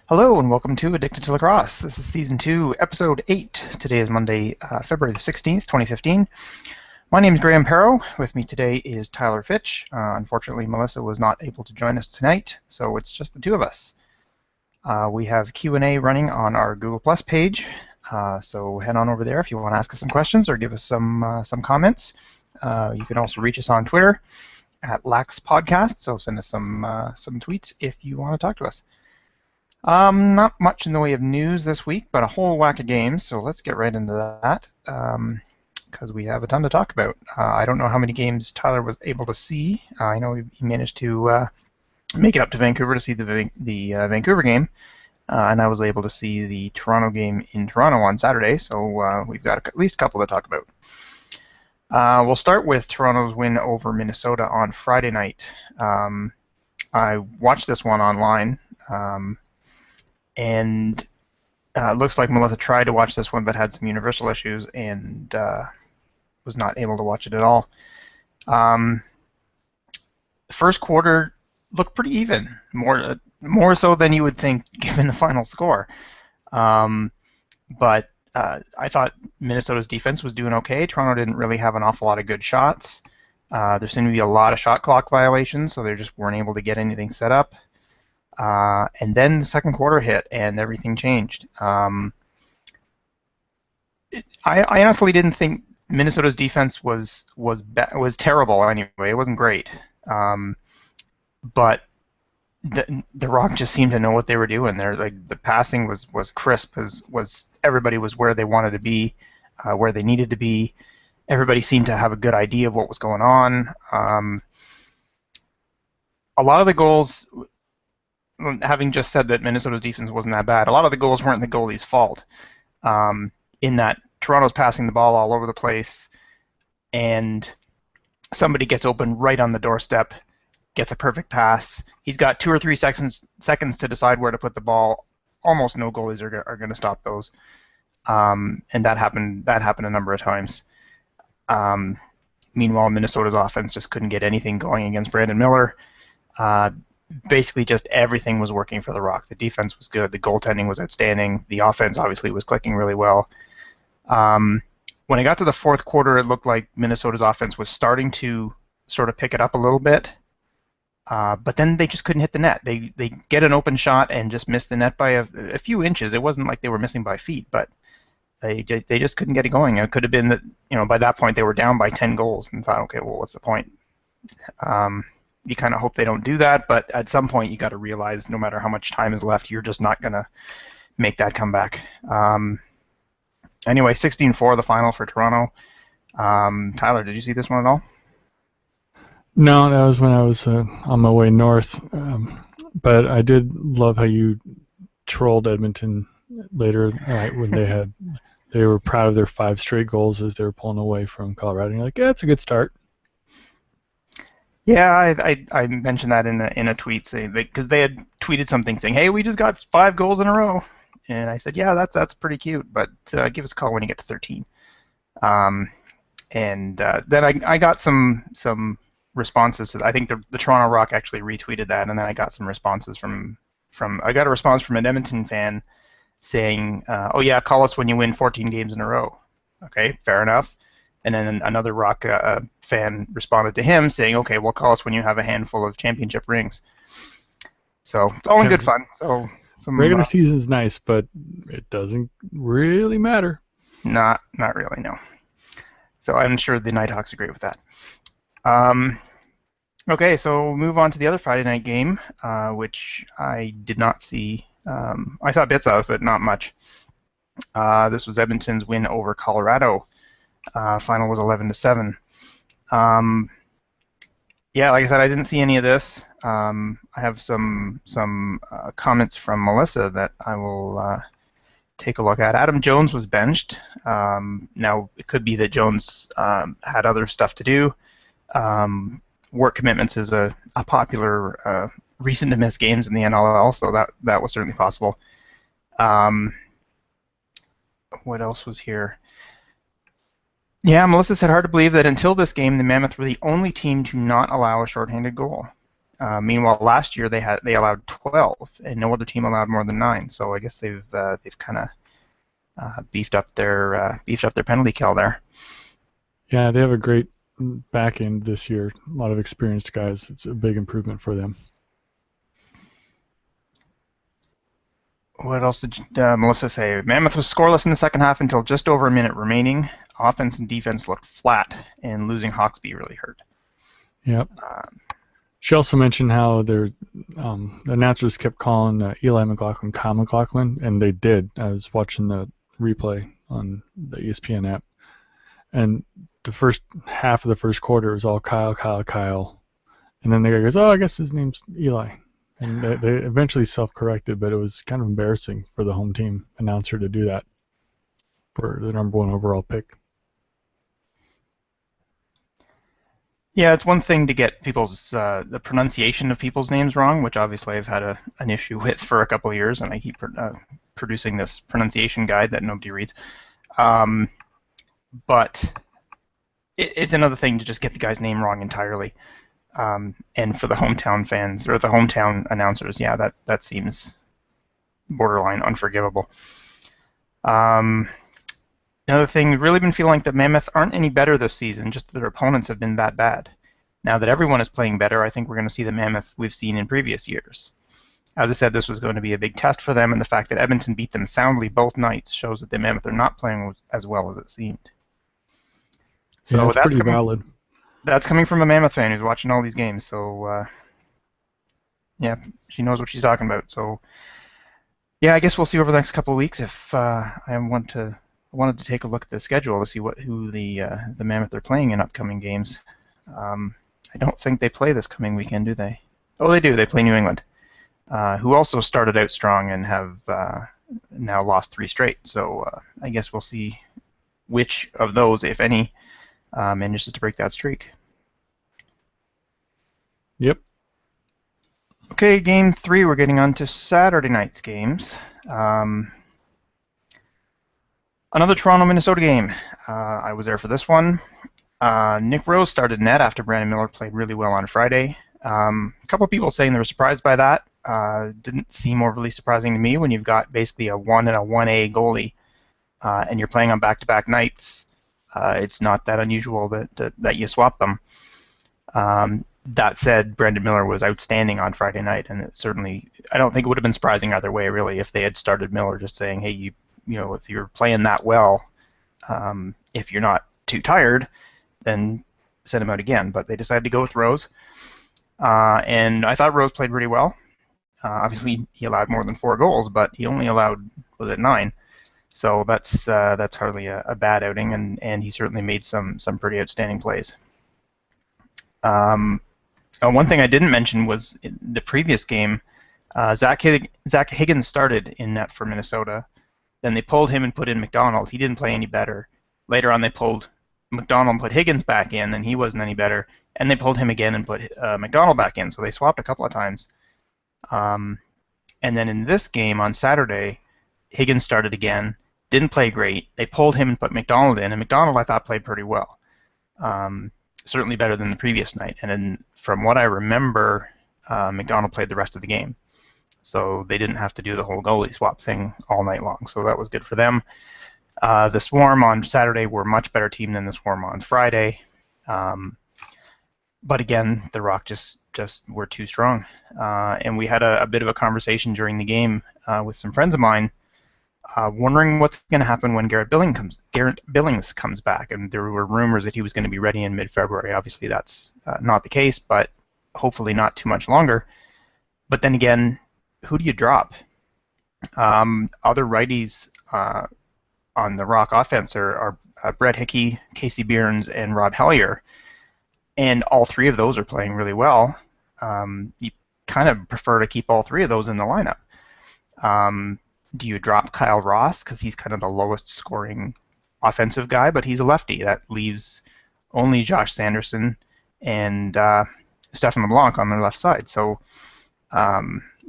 Hello and welcome to Addicted to Lacrosse. This is Season 2, Episode 8. Today is Monday, February the 16th, 2015. My name is Graham Perrow. With me today is Tyler Fitch. Unfortunately, Melissa was not able to join us tonight, so it's just the two of us. We have Q&A running on our Google Plus page, so head on over there if you want to ask us some questions or give us some comments. You can also reach us on Twitter at Lax Podcast, so send us some tweets if you want to talk to us. Not much in the way of news this week, but a whole whack of games, so let's get right into that, because we have a ton to talk about. I don't know how many games Tyler was able to see. I know he managed to make it up to Vancouver to see the Vancouver game, and I was able to see the Toronto game in Toronto on Saturday, so we've got at least a couple to talk about. We'll start with Toronto's win over Minnesota on Friday night. I watched this one online. And it looks like Melissa tried to watch this one but had some universal issues and was not able to watch it at all. First quarter looked pretty even, more so than you would think given the final score. But I thought Minnesota's defense was doing okay. Toronto didn't really have an awful lot of good shots. There seemed to be a lot of shot clock violations, so they just weren't able to get anything set up. And then the second quarter hit, and everything changed. I honestly didn't think Minnesota's defense was terrible anyway. It wasn't great, but the Rock just seemed to know what they were doing. The passing was crisp. Everybody was where they wanted to be, where they needed to be. Everybody seemed to have a good idea of what was going on. A lot of the goals. Having just said that Minnesota's defense wasn't that bad, a lot of the goals weren't the goalie's fault. In that Toronto's passing the ball all over the place, and somebody gets open right on the doorstep, gets a perfect pass. He's got 2 or 3 seconds to decide where to put the ball. Almost no goalies are going to stop those, and that happened a number of times. Meanwhile, Minnesota's offense just couldn't get anything going against Brandon Miller. Basically just everything was working for the Rock. The defense was good. The goaltending was outstanding. The offense obviously was clicking really well. When it got to the fourth quarter, it looked like Minnesota's offense was starting to sort of pick it up a little bit, but then they just couldn't hit the net. They get an open shot and just miss the net by a few inches. It wasn't like they were missing by feet, but they just couldn't get it going. It could have been that by that point they were down by 10 goals and thought, okay, well, what's the point? You kind of hope they don't do that, but at some point you got to realize no matter how much time is left, you're just not going to make that comeback. Anyway, 16-4 the final for Toronto. Tyler, did you see this one at all? No, that was when I was on my way north. But I did love how you trolled Edmonton later when they were proud of their 5 straight goals as they were pulling away from Colorado. And you're like, yeah, it's a good start. Yeah, I mentioned that in a tweet saying because they had tweeted something saying, "Hey, we just got 5 goals in a row," and I said, "Yeah, that's pretty cute, but give us a call when you get to 13." And then I got some responses to that. I think the Toronto Rock actually retweeted that, and then I got some responses from I got a response from an Edmonton fan saying, "Oh yeah, call us when you win 14 games in a row." Okay, fair enough. And then another Rock fan responded to him saying, "Okay, well, call us when you have a handful of championship rings." So it's all in good fun. So regular season is nice, but it doesn't really matter. Not really, no. So I'm sure the Nighthawks agree with that. Okay, so we'll move on to the other Friday night game, which I did not see. I saw bits of, but not much. This was Edmonton's win over Colorado. Final was 11-7. Yeah, like I said, I didn't see any of this. I have some comments from Melissa that I will take a look at. Adam Jones was benched. Now, it could be that Jones had other stuff to do. Work commitments is a popular reason to miss games in the NLL, so that was certainly possible. What else was here? Yeah, Melissa said hard to believe that until this game, the Mammoth were the only team to not allow a shorthanded goal. Meanwhile, last year they allowed 12, and no other team allowed more than 9. So I guess they've kind of beefed up their penalty kill there. Yeah, they have a great back end this year. A lot of experienced guys. It's a big improvement for them. What else did Melissa say? Mammoth was scoreless in the second half until just over a minute remaining. Offense and defense looked flat, and losing Hawksby really hurt. Yep. She also mentioned how the announcers kept calling Eli McLaughlin Kyle McLaughlin, and they did. I was watching the replay on the ESPN app, and the first half of the first quarter was all Kyle, Kyle, Kyle, and then the guy goes, "Oh, I guess his name's Eli," and they eventually self-corrected, but it was kind of embarrassing for the home team announcer to do that for the number 1 overall pick. Yeah, it's one thing to get people's the pronunciation of people's names wrong, which obviously I've had an issue with for a couple of years, and I keep producing this pronunciation guide that nobody reads. But it's another thing to just get the guy's name wrong entirely. And for the hometown fans or the hometown announcers, yeah, that seems borderline unforgivable. Another thing, we've really been feeling like the Mammoth aren't any better this season, just that their opponents have been that bad. Now that everyone is playing better, I think we're going to see the Mammoth we've seen in previous years. As I said, this was going to be a big test for them, and the fact that Edmonton beat them soundly both nights shows that the Mammoth are not playing as well as it seemed. So yeah, that's pretty valid. That's coming from a Mammoth fan who's watching all these games, so yeah, she knows what she's talking about. So yeah, I guess we'll see over the next couple of weeks if I wanted to take a look at the schedule to see who the Mammoth are playing in upcoming games. I don't think they play this coming weekend, do they? Oh, they do. They play New England, who also started out strong and have now lost 3 straight. So I guess we'll see which of those, if any, manages to break that streak. Yep. Okay, game 3. We're getting on to Saturday night's games. Another Toronto-Minnesota game. I was there for this one. Nick Rose started net after Brandon Miller played really well on Friday. A couple of people saying they were surprised by that. Didn't seem overly surprising to me when you've got basically a 1 and a 1A goalie, and you're playing on back-to-back nights. It's not that unusual that you swap them. That said, Brandon Miller was outstanding on Friday night, and I don't think it would have been surprising either way, really, if they had started Miller just saying, hey, you know, if you're playing that well, if you're not too tired, then send him out again. But they decided to go with Rose, and I thought Rose played really well. Obviously, he allowed more than 4 goals, but he only allowed 9. So that's hardly a bad outing, and he certainly made some pretty outstanding plays. One thing I didn't mention was in the previous game, Zach Higgins started in net for Minnesota. Then they pulled him and put in McDonald. He didn't play any better. Later on, they pulled McDonald and put Higgins back in, and he wasn't any better. And they pulled him again and put McDonald back in. So they swapped a couple of times. And then in this game on Saturday, Higgins started again. Didn't play great. They pulled him and put McDonald in, and McDonald I thought played pretty well. Certainly better than the previous night. And then from what I remember, McDonald played the rest of the game. So they didn't have to do the whole goalie swap thing all night long. So that was good for them. The Swarm on Saturday were a much better team than the Swarm on Friday. But again, the Rock just were too strong. And we had a bit of a conversation during the game with some friends of mine, wondering what's going to happen when Garrett Billings comes back. And there were rumors that he was going to be ready in mid-February. Obviously, that's not the case, but hopefully not too much longer. But then again, who do you drop? Other righties on the Rock offense are Brett Hickey, Casey Byrnes, and Rob Hellier. And all 3 of those are playing really well. You kind of prefer to keep all 3 of those in the lineup. Do you drop Kyle Ross because he's kind of the lowest scoring offensive guy, but he's a lefty. That leaves only Josh Sanderson and Stefan LeBlanc on their left side. So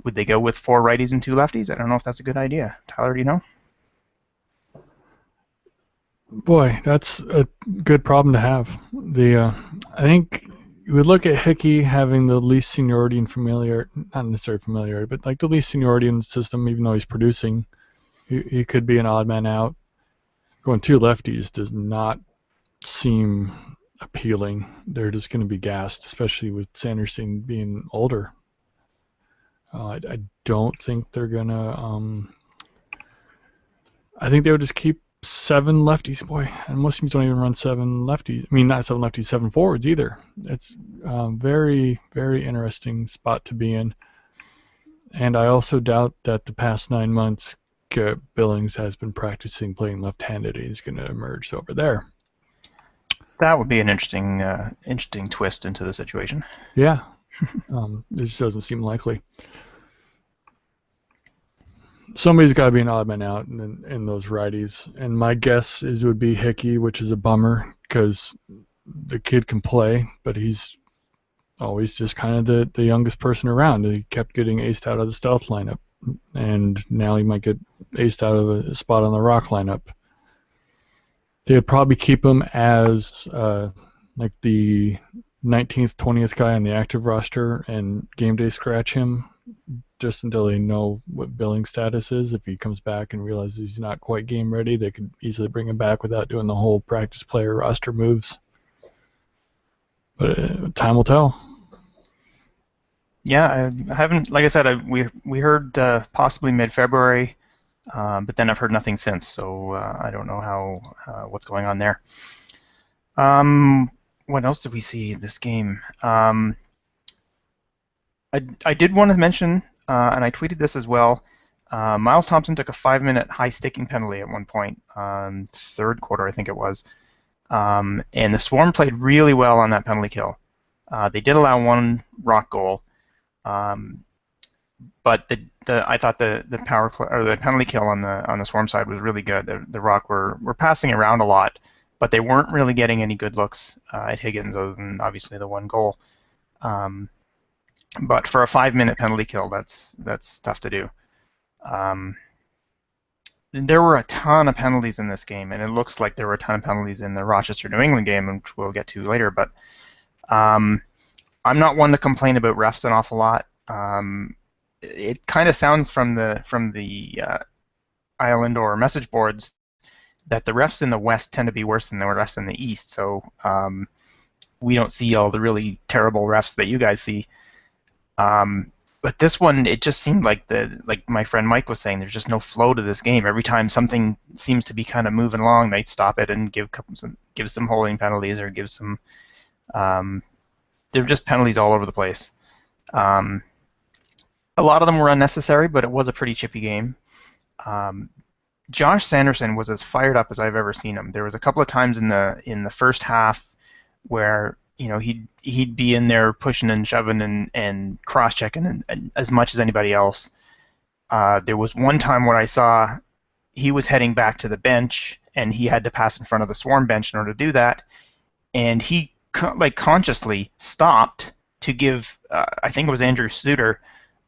would they go with 4 righties and 2 lefties? I don't know if that's a good idea. Tyler, do you know? Boy, that's a good problem to have. I think you would look at Hickey having the least seniority and familiarity, not necessarily familiarity, but like the least seniority in the system, even though he's producing. He could be an odd man out. Going two lefties does not seem appealing. They're just going to be gassed, especially with Sanderson being older. I don't think they're going to... I think they would just keep 7 lefties. Boy, and most teams don't even run 7 lefties. I mean, not 7 lefties, 7 forwards either. It's very, very interesting spot to be in. And I also doubt that the past 9 months, Billings has been practicing playing left-handed. He's going to emerge over there. That would be an interesting twist into the situation. Yeah. It just doesn't seem likely. Somebody's got to be an odd man out in those righties. And my guess is it would be Hickey, which is a bummer because the kid can play, but he's always just kind of the youngest person around. He kept getting aced out of the stealth lineup, and now he might get aced out of a spot on the rock lineup. They'd probably keep him as like the 19th, 20th guy on the active roster and game day scratch him just until they know what billing status is. If he comes back and realizes he's not quite game ready, they could easily bring him back without doing the whole practice player roster moves. But time will tell. Yeah, I haven't. Like I said, we heard possibly mid-February, but then I've heard nothing since. So I don't know what's going on there. What else did we see in this game? I did want to mention, and I tweeted this as well. Miles Thompson took a 5-minute high sticking penalty at one point, third quarter I think it was, and the Swarm played really well on that penalty kill. They did allow one rock goal. But I thought the power play, or the penalty kill on the Swarm side was really good. The Rock were passing around a lot, but they weren't really getting any good looks at Higgins other than obviously the one goal. But for a 5-minute penalty kill, that's tough to do. There were a ton of penalties in this game, and it looks like there were a ton of penalties in the Rochester New England game, which we'll get to later. But I'm not one to complain about refs an awful lot. It kind of sounds from the Island or message boards that the refs in the West tend to be worse than the refs in the East. So we don't see all the really terrible refs that you guys see. But this one, it just seemed like my friend Mike was saying, there's just no flow to this game. Every time something seems to be kind of moving along, they stop it and give some holding penalties or give some. They're just penalties all over the place. A lot of them were unnecessary, but it was a pretty chippy game. Josh Sanderson was as fired up as I've ever seen him. There was a couple of times in the first half where he'd be in there pushing and shoving and cross-checking and as much as anybody else. There was one time where I saw he was heading back to the bench and he had to pass in front of the Swarm bench in order to do that, and he consciously stopped to give I think it was Andrew Suter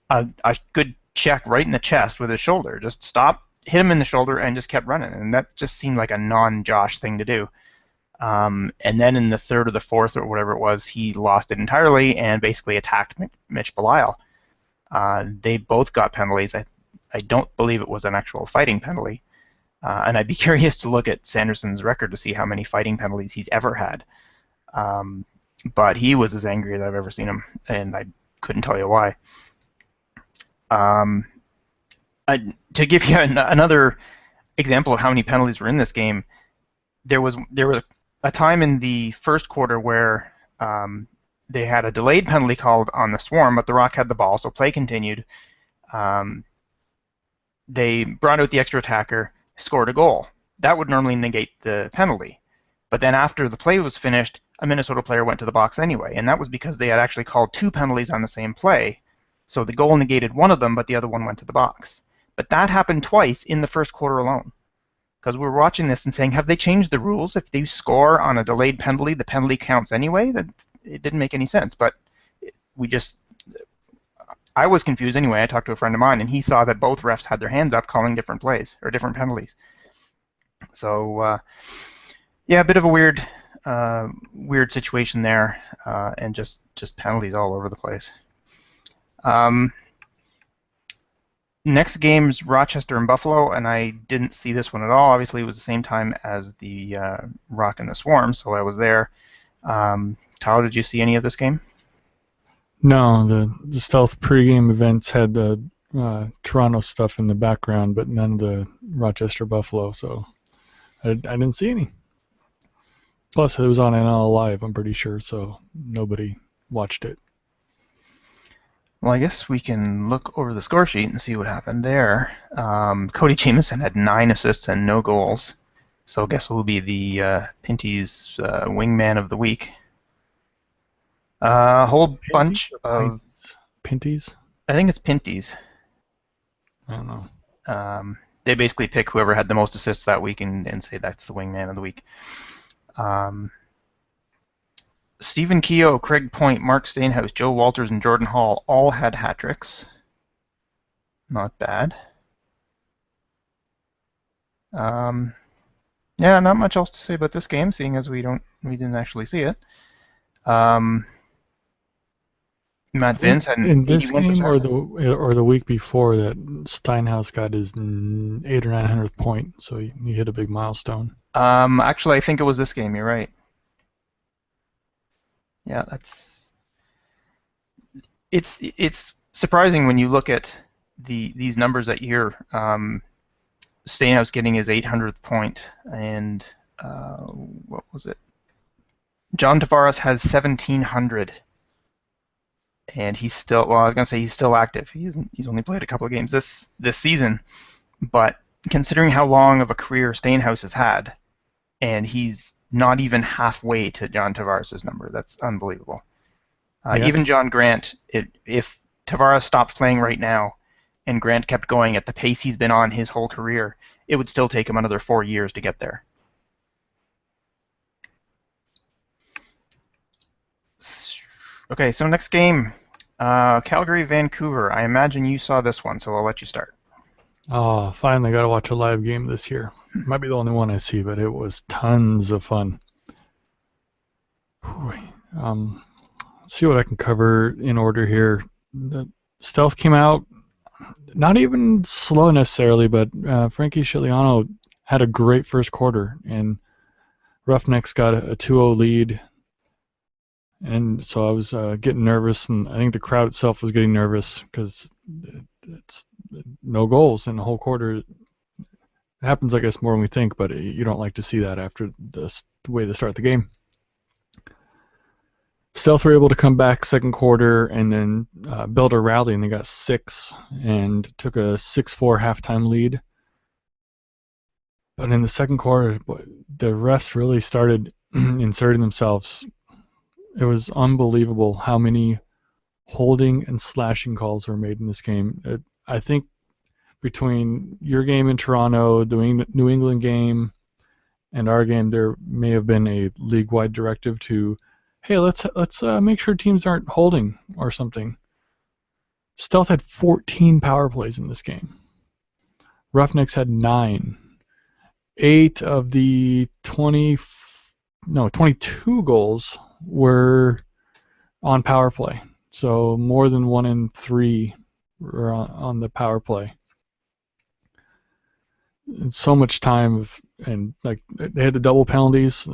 a good check right in the chest with his shoulder. Just stopped, hit him in the shoulder, and just kept running. And that just seemed like a non-Josh thing to do. And then in the third or the fourth or whatever it was, he lost it entirely and basically attacked Mitch Belisle. They both got penalties. I don't believe it was an actual fighting penalty. And I'd be curious to look at Sanderson's record to see how many fighting penalties he's ever had. But he was as angry as I've ever seen him, and I couldn't tell you why. To give you another example of how many penalties were in this game, there was a time in the first quarter where they had a delayed penalty called on the Swarm, but the Rock had the ball, so play continued. They brought out the extra attacker, scored a goal. That would normally negate the penalty. But then after the play was finished, a Minnesota player went to the box anyway, and that was because they had actually called 2 penalties on the same play. So the goal negated one of them, but the other one went to the box. But that happened twice in the first quarter alone. Because we were watching this and saying, have they changed the rules? If they score on a delayed penalty, the penalty counts anyway? It didn't make any sense. But I was confused anyway. I talked to a friend of mine, and he saw that both refs had their hands up calling different plays or different penalties. So, yeah, a bit of a weird weird situation there, and just penalties all over the place. Um, Next game is Rochester and Buffalo, and I didn't see this one at all. Obviously, it was the same time as the Rock and the Swarm, so I was there. Tyler, did you see any of this game? No, the stealth pregame events had the Toronto stuff in the background, but none of the Rochester Buffalo, so I didn't see any. Plus, it was on NL Live, I'm pretty sure, so nobody watched it. Well, I guess we can look over the score sheet and see what happened there. Cody Jamieson had 9 assists and no goals, so I guess we'll be the Pinty's wingman of the week. A whole bunch of... Pinties? I think it's Pinty's. I don't know. They basically pick whoever had the most assists that week and say that's the wingman of the week. Stephen Keogh, Craig Point, Mark Stainhouse, Joe Walters, and Jordan Hall all had hat tricks. Not bad. Yeah, not much else to say about this game, seeing as we didn't actually see it. Matt Vince had an in this 81%. game or the week before that Steinhaus got his 800th or 900th point, so he hit a big milestone. Actually, I think it was this game. You're right. Yeah, it's surprising when you look at these numbers that you hear. Steinhaus getting his 800th point, and what was it? John Tavares has 1,700. And he's still, well, I was going to say he's still active. He's only played a couple of games this season. But considering how long of a career Steinhaus has had, and he's not even halfway to John Tavares' number, that's unbelievable. Yeah. Even John Grant, if Tavares stopped playing right now and Grant kept going at the pace he's been on his whole career, it would still take him another 4 years to get there. Okay, so next game, Calgary, Vancouver. I imagine you saw this one, so I'll let you start. Oh, finally got to watch a live game this year. Might be the only one I see, but it was tons of fun. Let's see what I can cover in order here. The Stealth came out, not even slow necessarily, but Frankie Chiliano had a great first quarter, and Roughnecks got a 2-0 lead. And so I was getting nervous, and I think the crowd itself was getting nervous because it's no goals in the whole quarter. It happens, I guess, more than we think, but you don't like to see that after the way to start the game. Stealth were able to come back second quarter and then build a rally, and they got 6 and took a 6-4 halftime lead. But in the second quarter, the refs really started inserting themselves. It was unbelievable how many holding and slashing calls were made in this game. I think between your game in Toronto, the New England game, and our game, there may have been a league-wide directive to, hey, let's make sure teams aren't holding or something. Stealth had 14 power plays in this game. Roughnecks had 9. 8 of the 22 goals were on power play, so more than 1 in 3 were on the power play. And so much time and like they had the double penalties.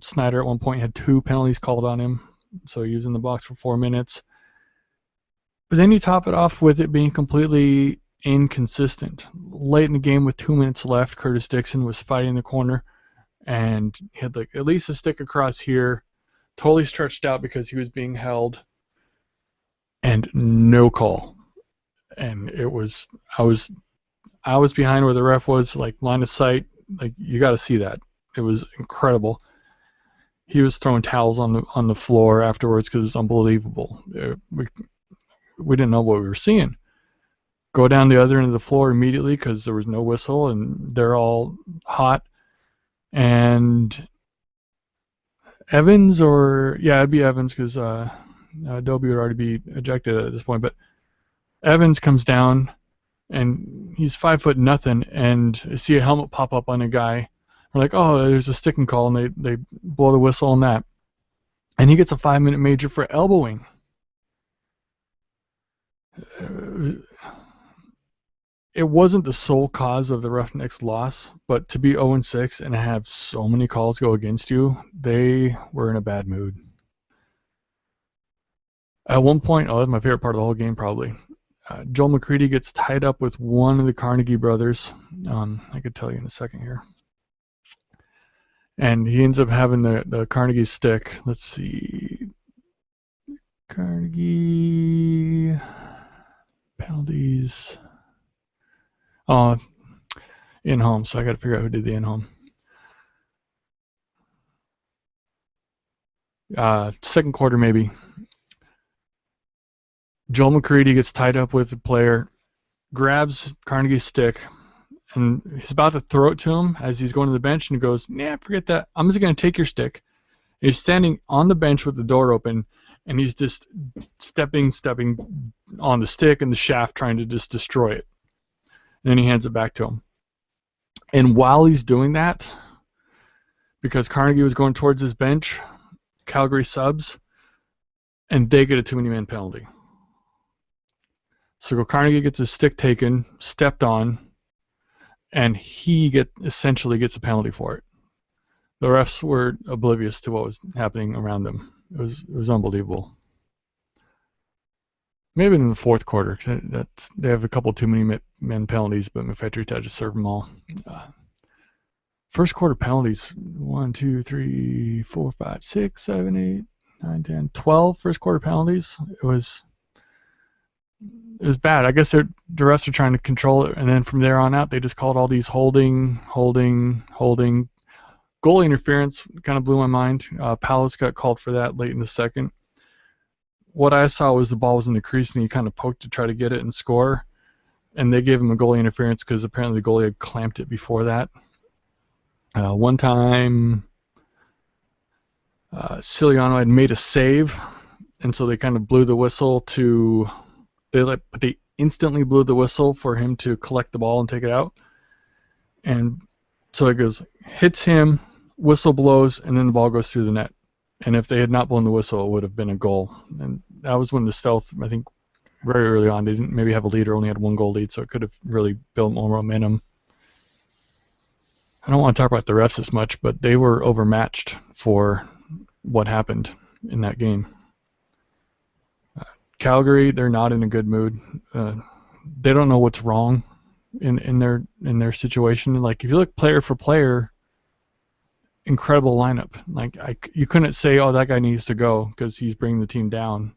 Snyder at one point had 2 penalties called on him, so he was in the box for 4 minutes. But then you top it off with it being completely inconsistent. Late in the game with 2 minutes left, Curtis Dixon was fighting the corner, and he had like at least a stick across here, totally stretched out because he was being held, and no call. And I was behind where the ref was, like line of sight. Like, you got to see that. It was incredible. He was throwing towels on the floor afterwards because it was unbelievable. We didn't know what we were seeing. Go down the other end of the floor immediately because there was no whistle and they're all hot. And Evans, it'd be Evans because Adobe would already be ejected at this point. But Evans comes down and he's 5'0", and I see a helmet pop up on a guy We're like, oh, there's a sticking call, and they blow the whistle on that. And he gets a 5-minute major for elbowing. It wasn't the sole cause of the Roughnecks' loss, but to be 0-6 and have so many calls go against you, they were in a bad mood. At one point, that's my favorite part of the whole game probably, Joel McCready gets tied up with one of the Carnegie brothers. I could tell you in a second here. And he ends up having the Carnegie stick. Let's see. Carnegie penalties. Oh, in-home, so I got to figure out who did the in-home. Second quarter maybe. Joel McCready gets tied up with the player, grabs Carnegie's stick, and he's about to throw it to him as he's going to the bench, and he goes, "Nah, forget that. I'm just going to take your stick." And he's standing on the bench with the door open, and he's just stepping on the stick and the shaft, trying to just destroy it. And then he hands it back to him. And while he's doing that, because Carnegie was going towards his bench, Calgary subs, and they get a too many man penalty. So Carnegie gets his stick taken, stepped on, and he essentially gets a penalty for it. The refs were oblivious to what was happening around them. It was unbelievable. Maybe in the fourth quarter, they have a couple too many men penalties, but McFetridge had to serve them all. First quarter penalties, 1, 2, 3, 4, 5, 6, 7, 8, 9, 10, 12 first quarter penalties. It was bad. I guess the refs are trying to control it, and then from there on out, they just called all these holding. Goalie interference kind of blew my mind. Palace got called for that late in the second. What I saw was the ball was in the crease, and he kind of poked to try to get it and score, and they gave him a goalie interference because apparently the goalie had clamped it before that. One time, Ciliano had made a save, and so they kind of blew the whistle to... They instantly blew the whistle for him to collect the ball and take it out. And so it goes, hits him, whistle blows, and then the ball goes through the net. And if they had not blown the whistle, it would have been a goal. And that was when the Stealth, I think, very early on, they didn't maybe have a lead or only had 1 goal lead, so it could have really built more momentum. I don't want to talk about the refs as much, but they were overmatched for what happened in that game. Calgary, they're not in a good mood. They don't know what's wrong in their situation. Like if you look player for player, incredible lineup. Like you couldn't say, oh, that guy needs to go because he's bringing the team down.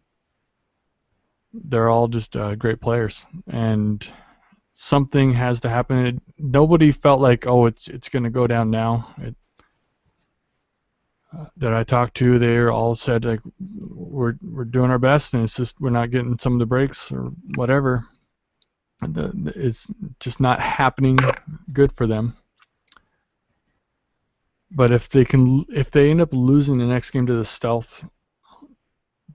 They're all just great players, and something has to happen. Nobody felt like, oh, it's going to go down now. That I talked to, they all said like we're doing our best, and it's just we're not getting some of the breaks or whatever. It's just not happening good for them. But if they end up losing the next game to the Stealth,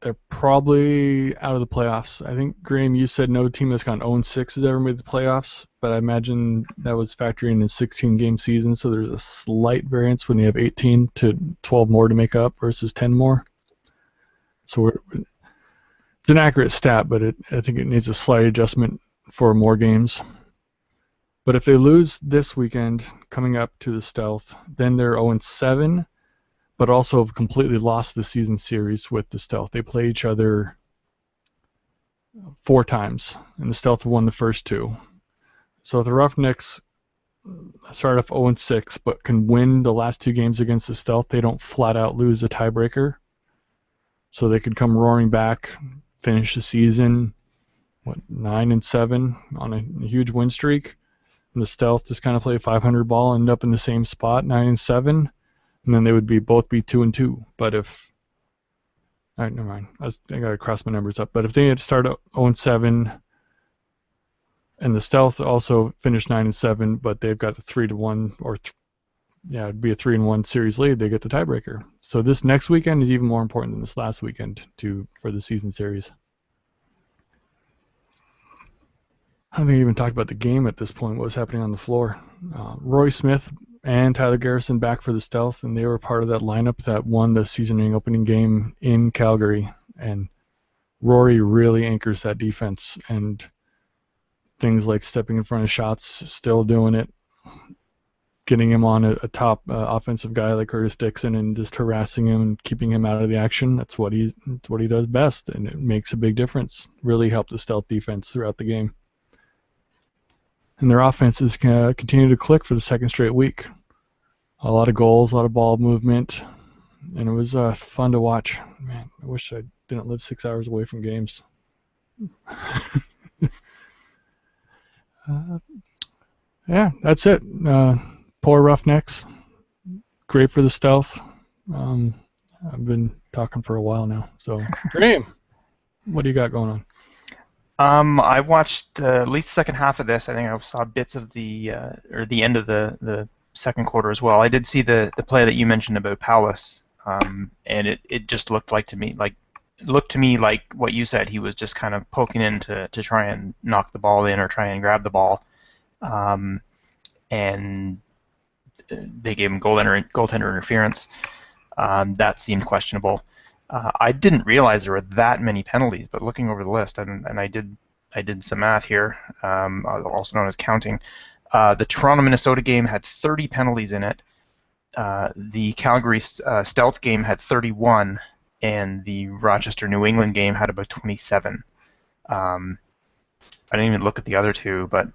they're probably out of the playoffs. I think, Graham, you said no team that's gone 0-6 has ever made the playoffs, but I imagine that was factoring in a 16-game season, so there's a slight variance when you have 18 to 12 more to make up versus 10 more. So it's an accurate stat, but I think it needs a slight adjustment for more games. But if they lose this weekend coming up to the Stealth, then they're 0-7, but also have completely lost the season series with the Stealth. They play each other 4 times, and the Stealth won the first 2. So if the Roughnecks start off 0-6, but can win the last 2 games against the Stealth, they don't flat out lose a tiebreaker. So they could come roaring back, finish the season, 9-7 on a huge win streak. And the Stealth just kind of play a 500 ball, end up in the same spot, 9-7. And then they would both be 2-2. But if... All right, never mind. I got to cross my numbers up. But if they had to start 0-7, and the Stealth also finished 9-7, but they've got the 3-1, it'd be a 3-1 series lead, they get the tiebreaker. So this next weekend is even more important than this last weekend for the season series. I don't think I even talked about the game at this point, what was happening on the floor. Roy Smith and Tyler Garrison back for the Stealth, and they were part of that lineup that won the season opening game in Calgary. And Rory really anchors that defense, and things like stepping in front of shots, still doing it, getting him on a top offensive guy like Curtis Dixon and just harassing him and keeping him out of the action. That's what he does best, and it makes a big difference. Really helped the Stealth defense throughout the game. And their offenses continue to click for the second straight week. A lot of goals, a lot of ball movement, and it was fun to watch. Man, I wish I didn't live 6 hours away from games. Yeah, that's it. Poor Roughnecks. Great for the Stealth. I've been talking for a while now. So, Graham, what do you got going on? I watched at least the second half of this. I think I saw bits of the end of the second quarter as well. I did see the play that you mentioned about Paulus, and it just looked to me like what you said. He was just kind of poking in to try and knock the ball in or try and grab the ball, and they gave him goaltender interference. That seemed questionable. I didn't realize there were that many penalties, but looking over the list, and I did some math here, also known as counting. The Toronto-Minnesota game had 30 penalties in it. The Calgary Stealth game had 31, and the Rochester-New England game had about 27. I didn't even look at the other two, but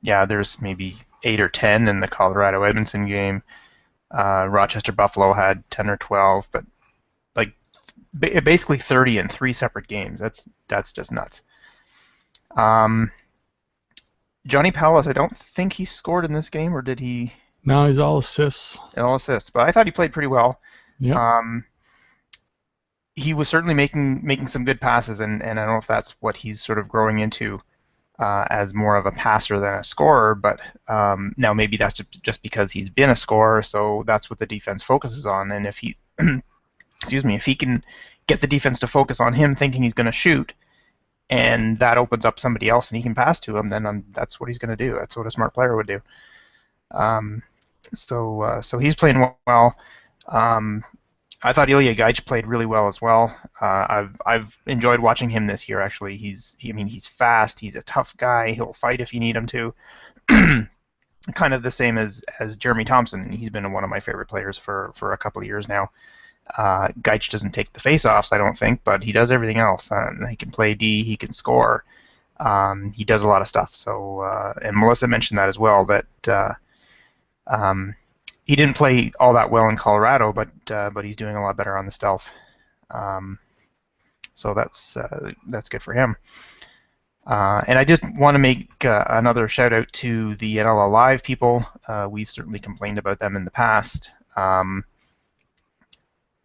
there's maybe 8 or 10 in the Colorado-Edmonton game. Rochester-Buffalo had 10 or 12, but basically 30 in 3 separate games. That's just nuts. Johnny Paulus, I don't think he scored in this game, or did he? No, he's all assists. All assists, but I thought he played pretty well. Yeah. He was certainly making some good passes, and I don't know if that's what he's sort of growing into as more of a passer than a scorer, but now maybe that's just because he's been a scorer, so that's what the defense focuses on. And if he, if he can get the defense to focus on him thinking he's going to shoot, and that opens up somebody else and he can pass to him, then that's what he's going to do. That's what a smart player would do. So he's playing well. I thought Ilya Gaich played really well as well. I've enjoyed watching him this year. Actually, he's fast. He's a tough guy. He'll fight if you need him to. Kind of the same as Jeremy Thompson. He's been one of my favorite players for a couple of years now. Gaich doesn't take the face-offs, I don't think, but he does everything else. He can play D. He can score. He does a lot of stuff. So, and Melissa mentioned that as well. That he didn't play all that well in Colorado, but he's doing a lot better on the Stealth. So that's good for him. And I just want to make another shout out to the NLL Live people. We've certainly complained about them in the past.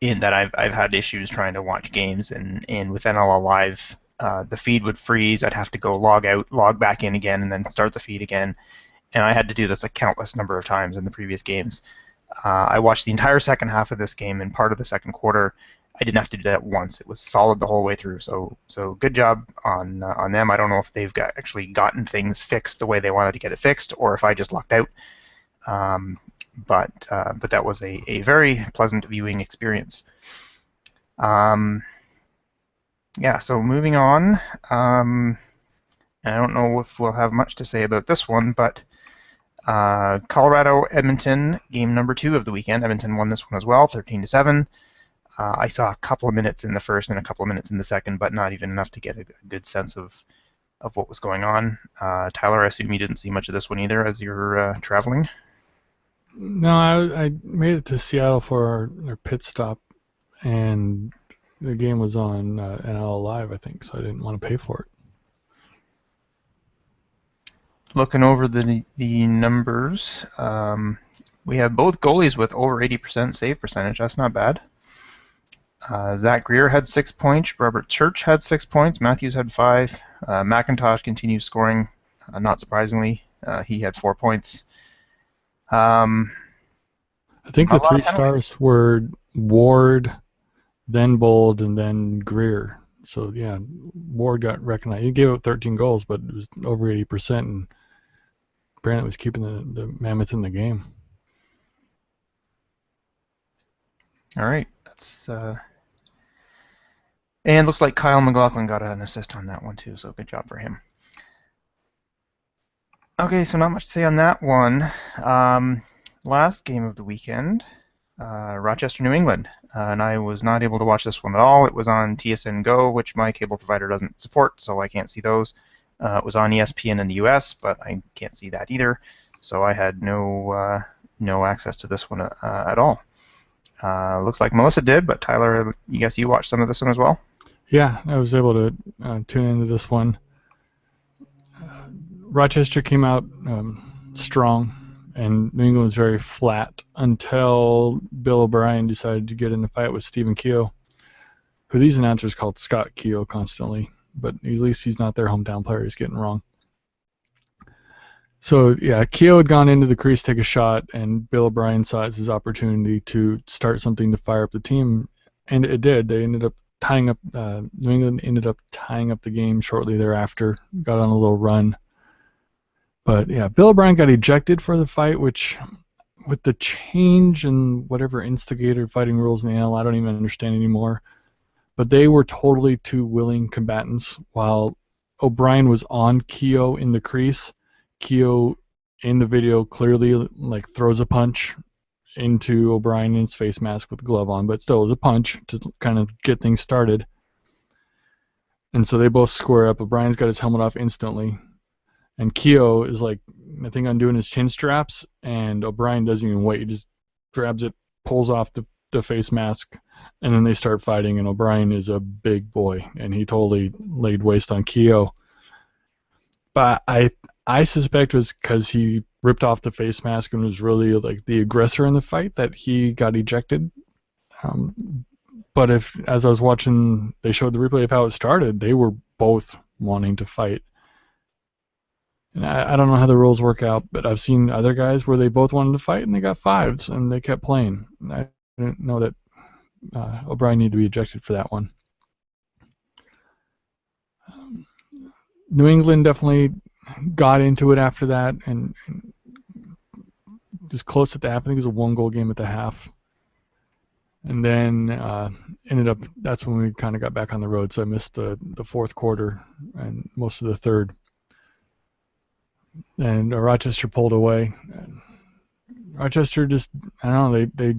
In that I've had issues trying to watch games, and with NLL Live, the feed would freeze. I'd have to go log out, log back in again, and then start the feed again. And I had to do this a countless number of times in the previous games. I watched the entire second half of this game and part of the second quarter. I didn't have to do that once. It was solid the whole way through. So good job on them. I don't know if they've actually gotten things fixed the way they wanted to get it fixed, or if I just lucked out. But that was a very pleasant viewing experience. So moving on. I don't know if we'll have much to say about this one, but Colorado Edmonton, game number 2 of the weekend. Edmonton won this one as well, 13-7. I saw a couple of minutes in the first and a couple of minutes in the second, but not even enough to get a good sense of what was going on. Tyler, I assume you didn't see much of this one either as you're traveling? No, I made it to Seattle for our pit stop, and the game was on NL Live, I think, so I didn't want to pay for it. Looking over the numbers, we have both goalies with over 80% save percentage. That's not bad. Zach Greer had 6 points. Robert Church had 6 points. Matthews had 5. McIntosh continues scoring, not surprisingly. He had 4 points. I think the 3 stars were Ward, then Bold, and then Greer. So, yeah, Ward got recognized. He gave up 13 goals, but it was over 80%. And apparently was keeping the Mammoth in the game. All right, and looks like Kyle McLaughlin got an assist on that one too, so good job for him. Okay, so not much to say on that one. Last game of the weekend, Rochester, New England, and I was not able to watch this one at all. It was on TSN Go, which my cable provider doesn't support, so I can't see those. It was on ESPN in the US, but I can't see that either, so I had no access to this one at all. Looks like Melissa did, but Tyler, I guess you watched some of this one as well? Yeah, I was able to tune into this one. Rochester came out strong, and New England was very flat until Bill O'Brien decided to get in a fight with Stephen Keogh, who these announcers called Scott Keogh constantly, but at least he's not their hometown player. He's getting wrong. So, yeah, Keogh had gone into the crease to take a shot, and Bill O'Brien saw it as his opportunity to start something to fire up the team, and it did. They ended up tying up, New England ended up tying up the game shortly thereafter, got on a little run. But, yeah, Bill O'Brien got ejected for the fight, which, with the change in whatever instigator fighting rules in the NL, I don't even understand anymore. But they were totally two willing combatants, while O'Brien was on Keogh in the crease. Keogh in the video clearly throws a punch into O'Brien in his face mask with the glove on, but still it was a punch to kind of get things started. And so they both square up. O'Brien's got his helmet off instantly, and Keogh is I think undoing his chin straps, and O'Brien doesn't even wait. He just grabs it, pulls off the face mask, and then they start fighting, and O'Brien is a big boy, and he totally laid waste on Keogh. But I suspect it was because he ripped off the face mask and was really the aggressor in the fight that he got ejected. But as I was watching, they showed the replay of how it started, they were both wanting to fight. And I don't know how the rules work out, but I've seen other guys where they both wanted to fight and they got fives and they kept playing. I didn't know that O'Brien needed to be ejected for that one. New England definitely got into it after that and just close at the half. I think it was a 1-goal game at the half. And then ended up, that's when we kind of got back on the road. So I missed the fourth quarter and most of the third. And Rochester pulled away. Rochester just, I don't know, they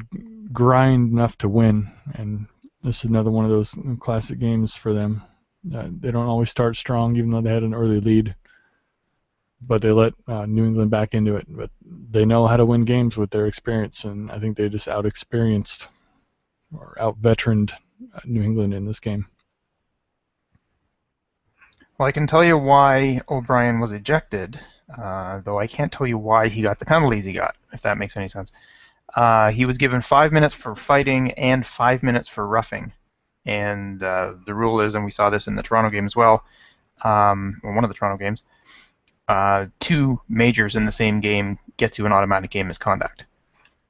grind enough to win. And this is another one of those classic games for them. They don't always start strong, even though they had an early lead. But they let New England back into it. But they know how to win games with their experience, and I think they just out-experienced or out-veteraned New England in this game. Well, I can tell you why O'Brien was ejected, though I can't tell you why he got the penalties he got, if that makes any sense. He was given 5 minutes for fighting and 5 minutes for roughing. And the rule is, and we saw this in the Toronto game as well, or one of the Toronto games, 2 majors in the same game gets you an automatic game misconduct.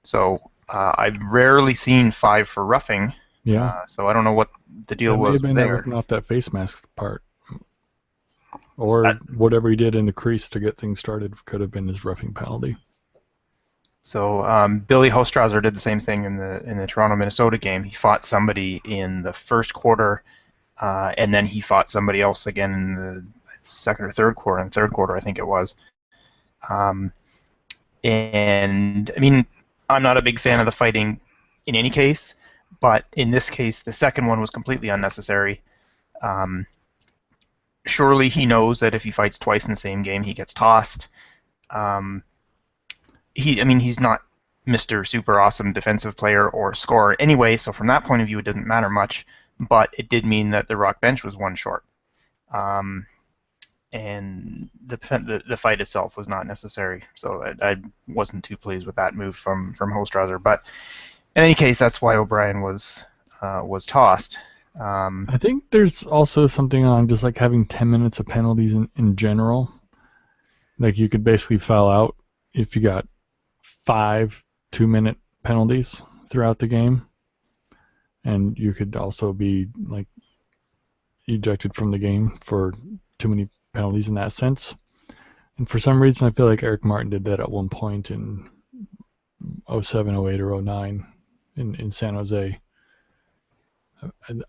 So I've rarely seen 5 for roughing. Yeah. So I don't know what the deal was there. there. Ripping off that face mask part, or whatever he did in the crease to get things started could have been his roughing penalty. So Billy Hostrauser did the same thing in the Toronto-Minnesota game. He fought somebody in the first quarter, and then he fought somebody else again in the second or third quarter. In the third quarter, I think it was. And I mean, I'm not a big fan of the fighting in any case, but in this case, the second one was completely unnecessary. Surely he knows that if he fights twice in the same game, he gets tossed. He's not Mr. Super Awesome defensive player or scorer anyway, so from that point of view, it didn't matter much. But it did mean that the Rock bench was one short, and the fight itself was not necessary. So I wasn't too pleased with that move from Hostrauser. But in any case, that's why O'Brien was tossed. I think there's also something on just having 10 minutes of penalties in general. You could basically foul out if you got 5 2-minute penalties throughout the game, and you could also be ejected from the game for too many penalties in that sense. And for some reason, I feel like Eric Martin did that at one point in 07, 08, or 09 in San Jose.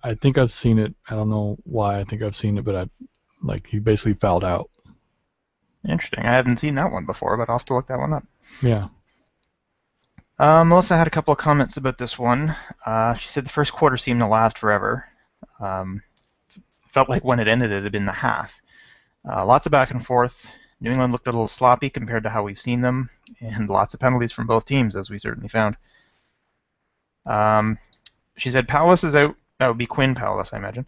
I think I've seen it. I don't know why I think I've seen it, but he basically fouled out. Interesting. I haven't seen that one before, but I'll have to look that one up. Yeah. Melissa had a couple of comments about this one. She said the first quarter seemed to last forever. Felt like when it ended, it had been the half. Lots of back and forth. New England looked a little sloppy compared to how we've seen them, and lots of penalties from both teams, as we certainly found. She said Powless is out. That would be Quinn Powless, I imagine.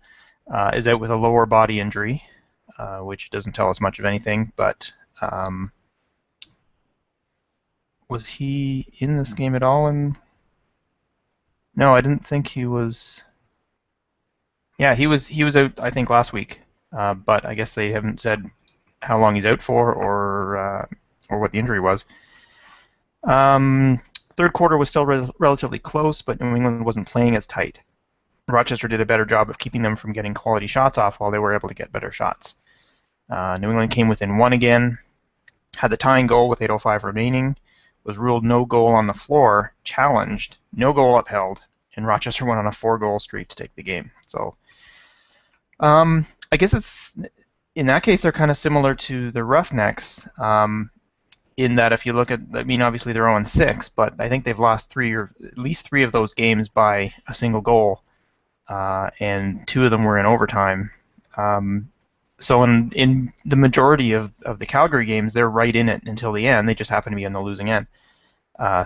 Is out with a lower body injury, which doesn't tell us much of anything, but was he in this game at all? No, I didn't think he was. Yeah, he was out, I think, last week, but I guess they haven't said how long he's out for or what the injury was. Third quarter was still relatively close, but New England wasn't playing as tight. Rochester did a better job of keeping them from getting quality shots off while they were able to get better shots. New England came within one again, had the tying goal with 8:05 remaining, was ruled no goal on the floor, challenged, no goal upheld, and Rochester went on a 4-goal streak to take the game. So I guess it's in that case they're kind of similar to the Roughnecks in that if you look at, I mean, obviously they're 0-6, but I think they've lost at least three of those games by a single goal, and 2 of them were in overtime. So in the majority of the Calgary games, they're right in it until the end. They just happen to be on the losing end.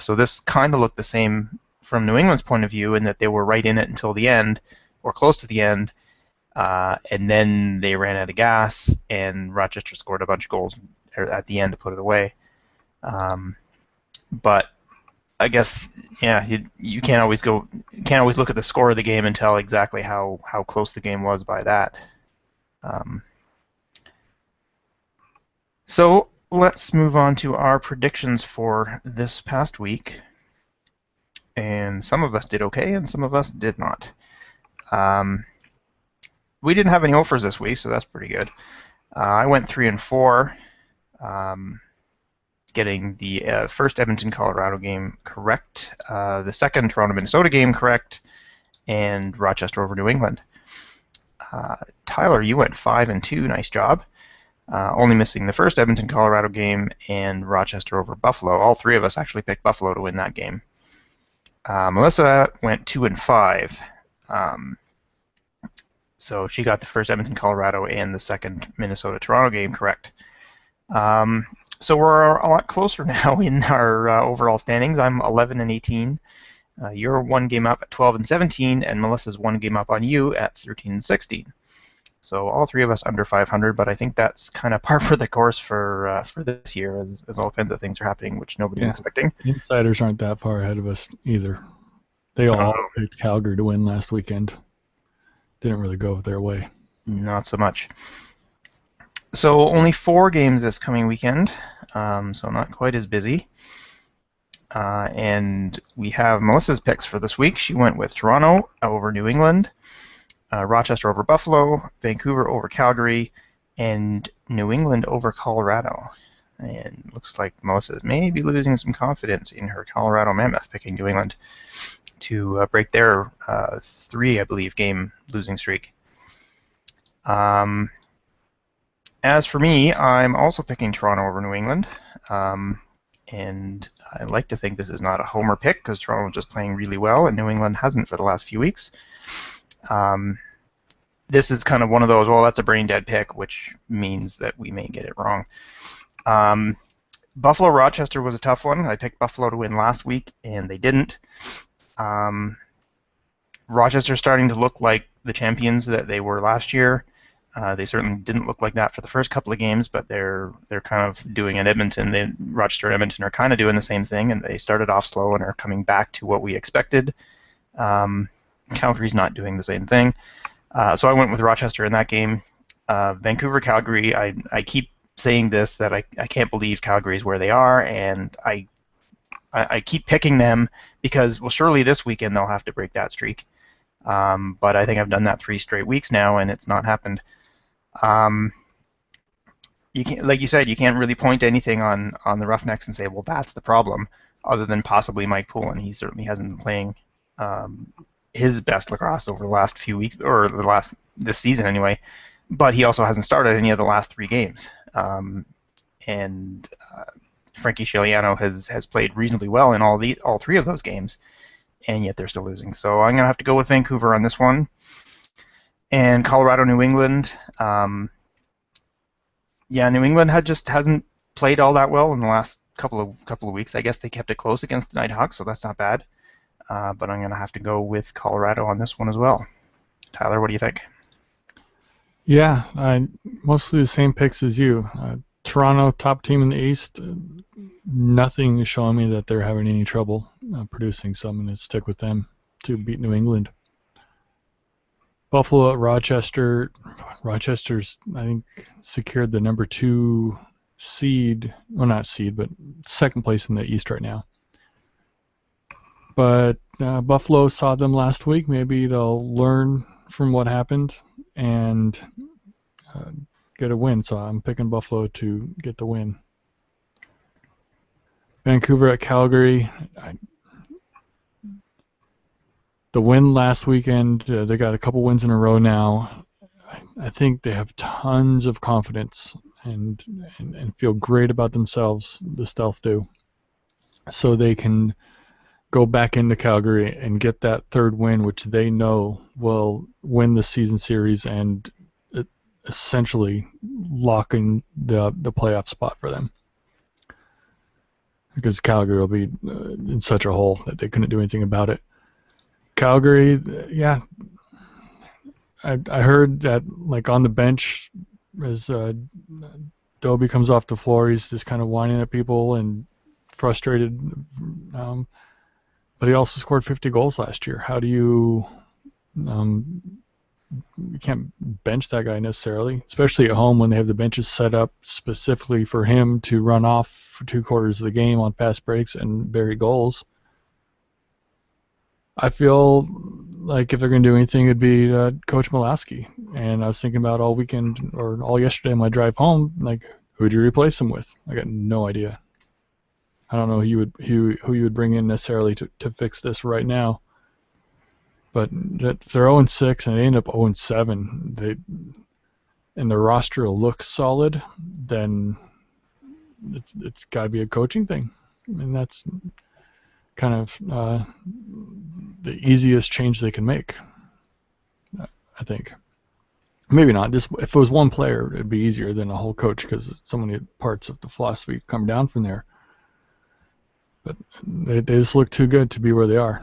So this kind of looked the same from New England's point of view in that they were right in it until the end, or close to the end, and then they ran out of gas, and Rochester scored a bunch of goals at the end to put it away. But I guess, yeah, you can't always look at the score of the game and tell exactly how close the game was by that. So let's move on to our predictions for this past week. And some of us did okay, and some of us did not. We didn't have any offers this week, so that's pretty good. I went 3-4, getting the first Edmonton-Colorado game correct, the second Toronto-Minnesota game correct, and Rochester over New England. Tyler, you went 5-2. Nice job. Only missing the first Edmonton-Colorado game and Rochester over Buffalo. All 3 of us actually picked Buffalo to win that game. Melissa went 2-5. So she got the first Edmonton-Colorado and the second Minnesota-Toronto game correct. So we're a lot closer now in our overall standings. I'm 11-18. You're 1 game up at 12-17, and Melissa's 1 game up on you at 13-16. So all 3 of us under 500, but I think that's kind of par for the course for this year, as all kinds of things are happening, which nobody's expecting. Insiders aren't that far ahead of us either. They all picked Calgary to win last weekend. Didn't really go their way. Not so much. So only 4 games this coming weekend, so not quite as busy. And we have Melissa's picks for this week. She went with Toronto over New England, Rochester over Buffalo, Vancouver over Calgary, and New England over Colorado. And looks like Melissa may be losing some confidence in her Colorado Mammoth, picking New England to break their 3, I believe, game losing streak. As for me, I'm also picking Toronto over New England. And I like to think this is not a homer pick because Toronto is just playing really well and New England hasn't for the last few weeks. This is kind of one of those, well, that's a brain dead pick, which means that we may get it wrong. Buffalo-Rochester was a tough one. I picked Buffalo to win last week, and they didn't. Rochester's starting to look like the champions that they were last year. They certainly didn't look like that for the first couple of games, but they're kind of doing in Edmonton. Rochester and Edmonton are kind of doing the same thing, and they started off slow and are coming back to what we expected. Calgary's not doing the same thing. So I went with Rochester in that game. Vancouver-Calgary, I keep saying this, that I can't believe Calgary is where they are, and I keep picking them because, well, surely this weekend they'll have to break that streak. But I think I've done that 3 straight weeks now, and it's not happened. you can't, like you said, you can't really point to anything on the Roughnecks and say, well, that's the problem, other than possibly Mike Poulin. He certainly hasn't been playing his best lacrosse over the last few weeks, or this season anyway. But he also hasn't started any of the last 3 games. And Frankie Scigliano has played reasonably well in all 3 of those games, and yet they're still losing. So I'm gonna have to go with Vancouver on this one. And Colorado, New England. New England hasn't played all that well in the last couple of weeks. I guess they kept it close against the Nighthawks, so that's not bad. But I'm gonna have to go with Colorado on this one as well. Tyler, what do you think? Yeah, mostly the same picks as you. Toronto, top team in the East. Nothing is showing me that they're having any trouble producing, so I'm going to stick with them to beat New England. Buffalo at Rochester. Rochester's, I think, secured the number 2 seed. Well, not seed, but second place in the East right now. But Buffalo saw them last week. Maybe they'll learn from what happened and get a win. So I'm picking Buffalo to get the win. Vancouver at Calgary. The win last weekend, they got a couple wins in a row now. I think they have tons of confidence and feel great about themselves, the Stealth do. So they can go back into Calgary and get that 3rd win, which they know will win the season series and essentially lock in the playoff spot for them. Because Calgary will be in such a hole that they couldn't do anything about it. Calgary, yeah, I heard that, like, on the bench as Dobie comes off the floor, he's just kind of whining at people and frustrated. But he also scored 50 goals last year. How do you can't bench that guy necessarily, especially at home when they have the benches set up specifically for him to run off for 2 quarters of the game on fast breaks and bury goals. I feel like if they're going to do anything, it'd be Coach Mulaski. And I was thinking about all weekend or all yesterday on my drive home, like, who'd you replace him with? I got no idea. I don't know who you would bring in necessarily to fix this right now. But if they're 0-6 and they end up 0-7, and their roster will look solid, then it's got to be a coaching thing. And that's kind of the easiest change they can make, I think. Maybe not. If it was one player, it'd be easier than a whole coach because so many parts of the philosophy come down from there. But they just look too good to be where they are.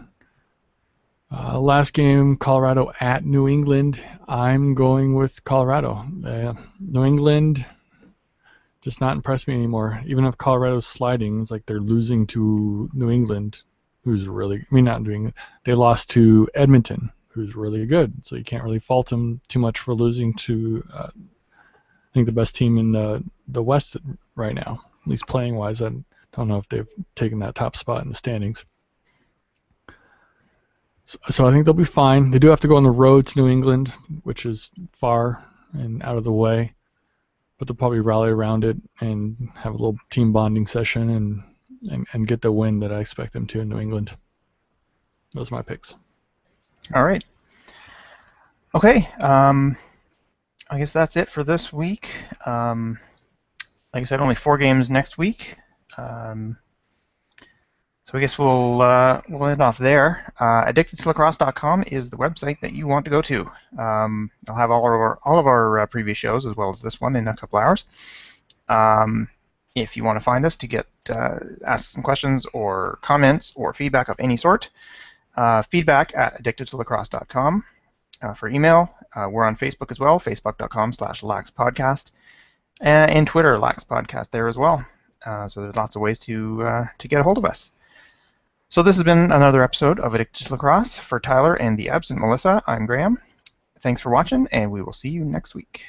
Last game, Colorado at New England. I'm going with Colorado. New England just not impressed me anymore. Even if Colorado's sliding, it's like they're losing to New England, who's really, not doing it. They lost to Edmonton, who's really good. So you can't really fault them too much for losing to, I think, the best team in the West right now, at least playing-wise. I don't know if they've taken that top spot in the standings. So I think they'll be fine. They do have to go on the road to New England, which is far and out of the way. But they'll probably rally around it and have a little team bonding session and get the win that I expect them to in New England. Those are my picks. All right. Okay. I guess that's it for this week. Like I said, only 4 games next week. So I guess we'll end off there. AddictedToLacrosse.com is the website that you want to go to. I'll have all of our previous shows as well as this one in a couple hours. If you want to find us to get ask some questions or comments or feedback of any sort, feedback at addictedtolacrosse.com for email. We're on Facebook as well, facebook.com/laxpodcast, and Twitter, laxpodcast there as well. So there's lots of ways to get a hold of us. So this has been another episode of Addicted to Lacrosse. For Tyler and the absent Melissa, I'm Graham. Thanks for watching, and we will see you next week.